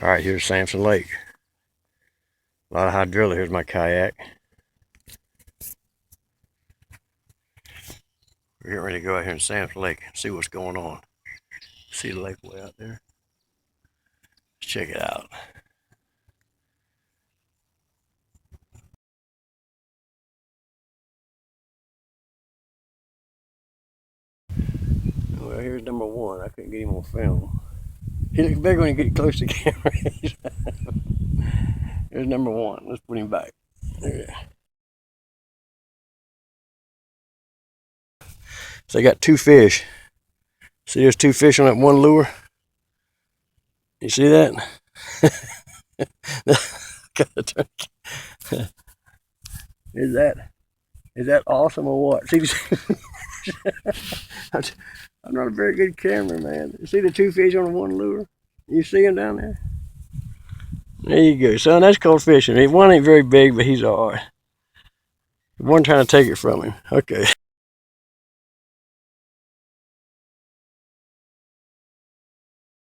All right, here's Sampson Lake. A lot of hydrilla. Here's my kayak. We're getting ready to go out here in Sampson Lake and see what's going on. See the lake way out there? Let's check it out. Well, here's number one. I couldn't get him on film. He looks bigger when you get close to the camera. Here's number one. Let's put him back. There. So I got two fish. See, there's two fish on that one lure. You see that? Is that awesome or what? See, I'm not a very good cameraman. You see the two fish on the one lure? You see them down there? There you go, son. That's called fishing. One ain't very big, but he's all right. One trying to take it from him. Okay.